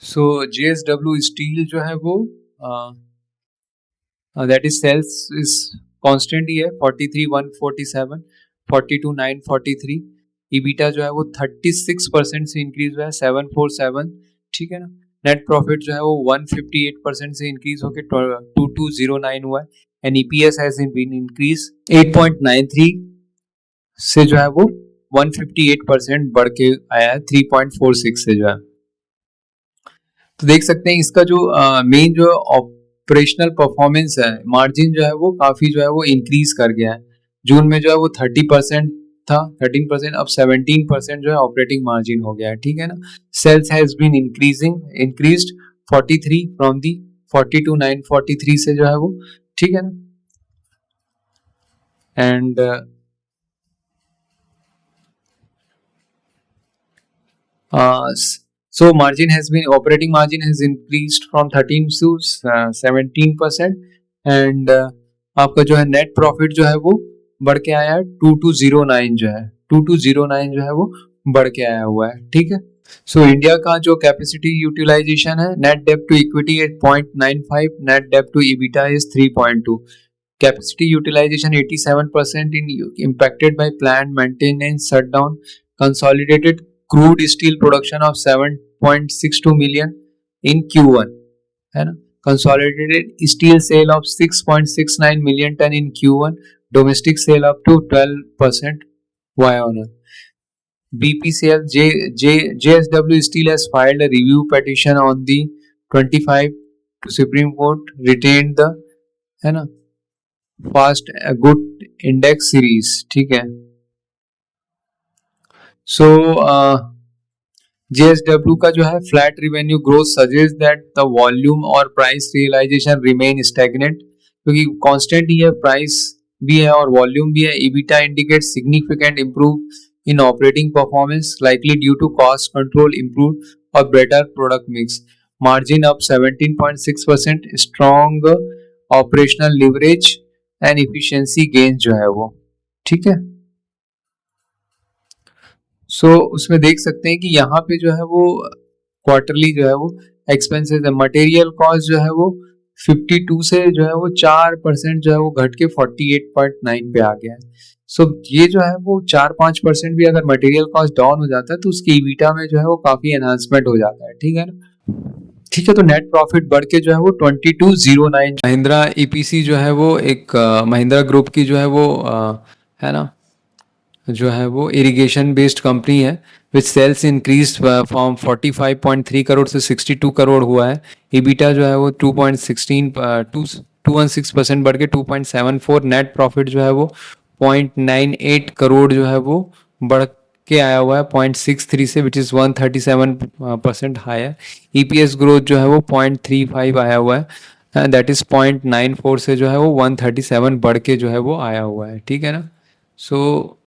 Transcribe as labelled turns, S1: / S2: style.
S1: सो JSW steel जो है वो that is sales is constant ही है 43,147, 42,943। ईबीटा जो है वो 36% से इंक्रीज हुआ है 747, ठीक है ना। नेट प्रॉफिट जो है वो 158% से इंक्रीज होकर 2209 हुआ है। And EPS has been increase 8.93 से जो है वो 158% बढ़ के आया है 3.46 से जो है। तो देख सकते हैं इसका जो मेन जो ऑपरेशनल परफॉर्मेंस है, मार्जिन जो है वो काफी जो है वो इंक्रीज कर गया है। जून में जो है वो 30% था, 13%, अब 17% जो है ऑपरेटिंग मार्जिन हो गया है, ठीक है ना। Sales has been increased 43 from the 42,943 से जो है वो, ठीक है ना। And so operating margin has increased from 13 to 17%। And आपका जो है नेट प्रॉफिट जो है वो बढ़ के आया है 2209 जो है 2209 जो है वो बढ़ के आया हुआ है, ठीक है। सो इंडिया का जो कैपेसिटी यूटिलाइजेशन है, नेट डेब्ट टू इक्विटी 8.95, नेट डेब्ट to EBITDA is 3.2, capacity utilisation 87% in impacted by planned maintenance shutdown, consolidated crude steel production of 7.62 million in Q1, है ना। consolidated steel sale of 6.69 million ton in Q1, domestic sale up to 12% YoY. BPCL JSW Steel has filed a review petition on the 25 to Supreme Court, retained the, है ना, fast good index series, ठीक है। सो JSW का जो है flat revenue growth suggest that the volume और price realisation remain stagnant, क्योंकि constant ही है, प्राइस भी है और वॉल्यूम भी है। EBITDA indicate significant improve in operating performance, likely due to cost control improve और better product mix. Margin up 17.6%, strong operational leverage and efficiency gain जो है वो, ठीक है। सो उसमें देख सकते हैं कि यहाँ पे जो है वो क्वार्टरली जो है वो एक्सपेंसेस है, मटेरियल कॉस्ट जो है वो 52 से जो है वो 4% जो है वो घट के 48.9 पे आ गया है। सो ये जो है वो 4-5% भी अगर मटेरियल कॉस्ट डाउन हो जाता है तो उसके ईबिटा में जो है वो काफी एनहांसमेंट हो जाता है, ठीक है ना। ठीक है, तो नेट प्रॉफिट बढ़ के जो है वो 2209। महिंद्रा EPC जो है वो एक महिंद्रा ग्रुप की जो है वो है ना, जो है वो इरिगेशन बेस्ड कंपनी है, विच सेल्स इंक्रीज फ्रॉम 45.3 करोड़ से 62 करोड़ हुआ है। ईबिटा जो है वो 2.16% बढ़ के 2.74, नेट प्रॉफिट जो है वो 0.98 करोड़ जो है वो बढ़ के आया हुआ है 0.63 से, which is 137% higher. EPS growth जो है वो 0.35 आया हुआ है, दैट इज़ 0.94 से जो है वो 137 बढ़ के जो है वो आया हुआ है, ठीक है ना। सो